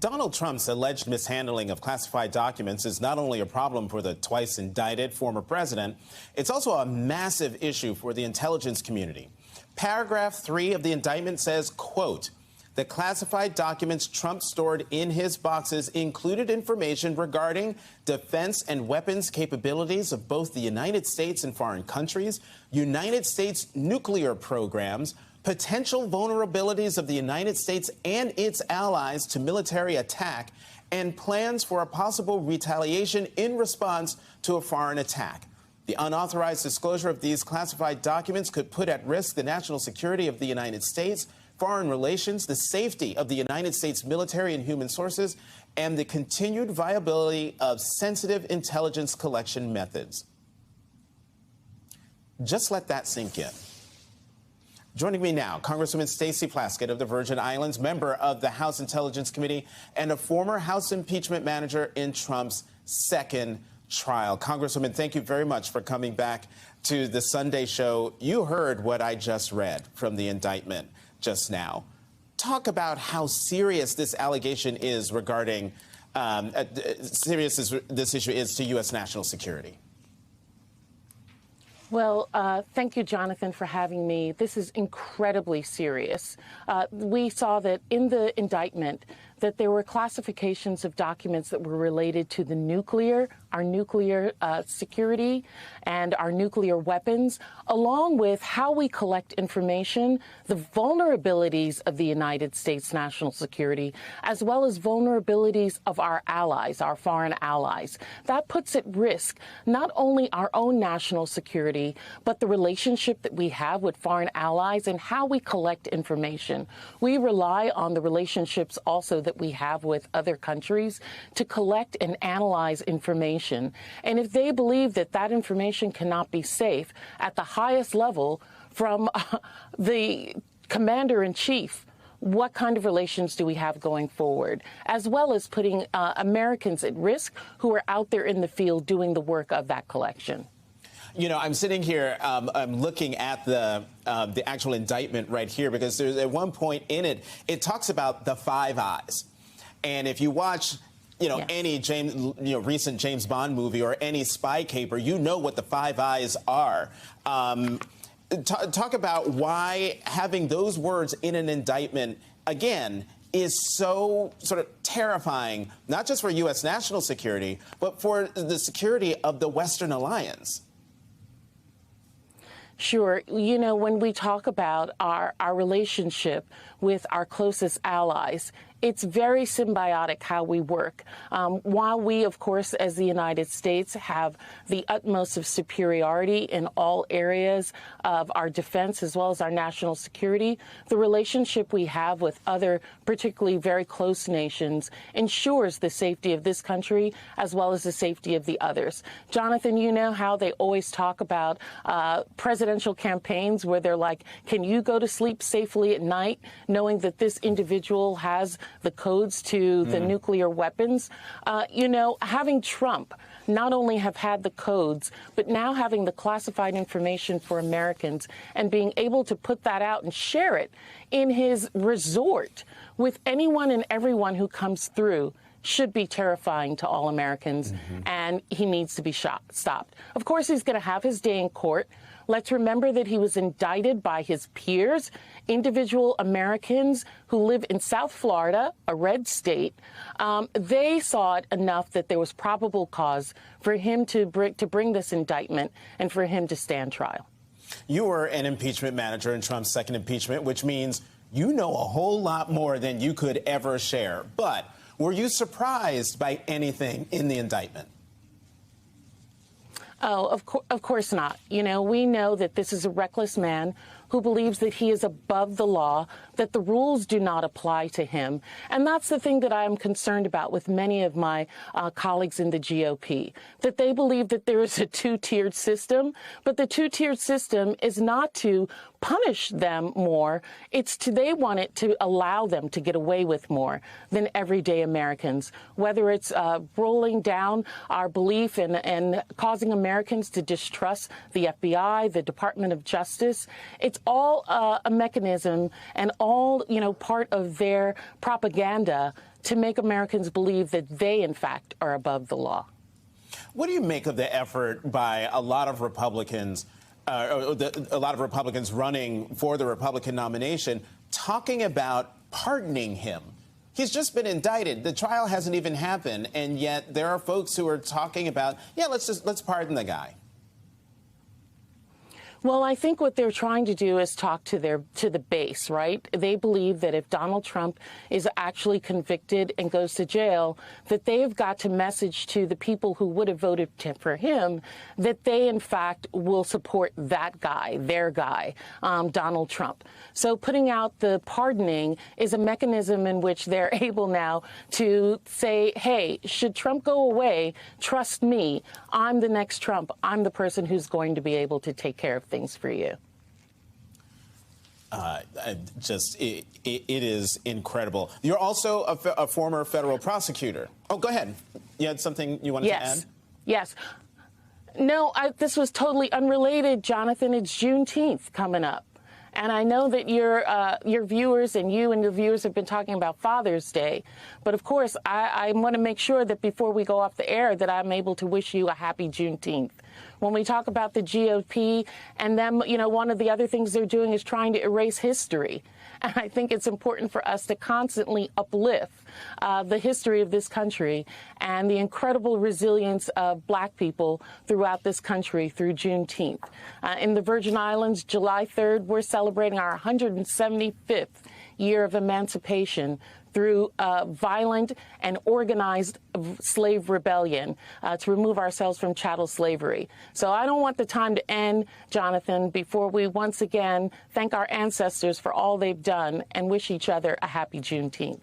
Donald Trump's alleged mishandling of classified documents is not only a problem for the twice indicted former president, it's also a massive issue for the intelligence community. Paragraph 3 of the indictment says, quote, "The classified documents Trump stored in his boxes included information regarding defense and weapons capabilities of both the United States and foreign countries, United States nuclear programs, potential vulnerabilities of the United States and its allies to military attack, and plans for a possible retaliation in response to a foreign attack. The unauthorized disclosure of these classified documents could put at risk the national security of the United States, foreign relations, the safety of the United States military and human sources, and the continued viability of sensitive intelligence collection methods." Just let that sink in. Joining me now, Congresswoman Stacey Plaskett of the Virgin Islands, member of the House Intelligence Committee, and a former House impeachment manager in Trump's second trial. Congresswoman, thank you very much for coming back to the Sunday show. You heard what I just read from the indictment just now. Talk about how serious this allegation is regarding, serious this issue is to U.S. national security. Well, thank you, Jonathan, for having me. This is incredibly serious. We saw that in the indictment that there were classifications of documents that were related to our nuclear security and our nuclear weapons, along with how we collect information, the vulnerabilities of the United States national security, as well as vulnerabilities of our allies, our foreign allies. That puts at risk not only our own national security, but the relationship that we have with foreign allies and how we collect information. We rely on the relationships also that we have with other countries to collect and analyze information. And if they believe that that information cannot be safe at the highest level from the commander-in-chief, what kind of relations do we have going forward, as well as putting Americans at risk who are out there in the field doing the work of that collection? You know, I'm sitting here, I'm looking at the actual indictment right here, because there's at one point in it, it talks about the Five Eyes. And if you watch, yes, any recent James Bond movie or any spy caper, you know what the Five Eyes are. Talk about why having those words in an indictment, again, is so sort of terrifying, not just for U.S. national security, but for the security of the Western alliance. Sure. You know, when we talk about our relationship with our closest allies, it's very symbiotic how we work. While we, of course, as the United States, have the utmost of superiority in all areas of our defense as well as our national security, the relationship we have with other, particularly very close nations, ensures the safety of this country as well as the safety of the others. Jonathan, you know how they always talk about presidential campaigns where they're like, can you go to sleep safely at night knowing that this individual has the codes to the nuclear weapons? You know, having Trump not only have had the codes, but now having the classified information for Americans and being able to put that out and share it in his resort with anyone and everyone who comes through should be terrifying to all Americans, and he needs to be stopped. Of course, he's going to have his day in court. Let's remember that he was indicted by his peers, individual Americans who live in South Florida, a red state. They saw it enough that there was probable cause for him to bring this indictment and for him to stand trial. You were an impeachment manager in Trump's second impeachment, which means you know a whole lot more than you could ever share. But were you surprised by anything in the indictment? Oh, of course not. You know, we know that this is a reckless man who believes that he is above the law, that the rules do not apply to him. And that's the thing that I am concerned about with many of my colleagues in the GOP, that they believe that there is a two-tiered system, but the two-tiered system is not to punish them more. They want it to allow them to get away with more than everyday Americans, whether it's rolling down our belief and causing Americans to distrust the FBI, the Department of Justice. It's all a mechanism and all, part of their propaganda to make Americans believe that they, in fact, are above the law. What do you make of the effort by a lot of Republicans, running for the Republican nomination, talking about pardoning him? He's just been indicted. The trial hasn't even happened, and yet there are folks who are talking about, yeah, let's pardon the guy. Well, I think what they're trying to do is talk to the base, right? They believe that if Donald Trump is actually convicted and goes to jail, that they've got to message to the people who would have voted for him that they, in fact, will support that guy, their guy, Donald Trump. So putting out the pardoning is a mechanism in which they're able now to say, hey, should Trump go away, trust me, I'm the next Trump. I'm the person who's going to be able to take care of things for you. It is incredible. You're also a former federal prosecutor. Oh, go ahead. You had something you wanted to add? Yes. No, this was totally unrelated, Jonathan. It's Juneteenth coming up. And I know that your viewers and your viewers have been talking about Father's Day. But, of course, I want to make sure that before we go off the air that I'm able to wish you a happy Juneteenth. When we talk about the GOP and them, one of the other things they're doing is trying to erase history. And I think it's important for us to constantly uplift the history of this country and the incredible resilience of Black people throughout this country through Juneteenth. In the Virgin Islands, July 3rd, we're celebrating our 175th year of emancipation through violent and organized slave rebellion to remove ourselves from chattel slavery. So I don't want the time to end, Jonathan, before we once again thank our ancestors for all they've done and wish each other a happy Juneteenth.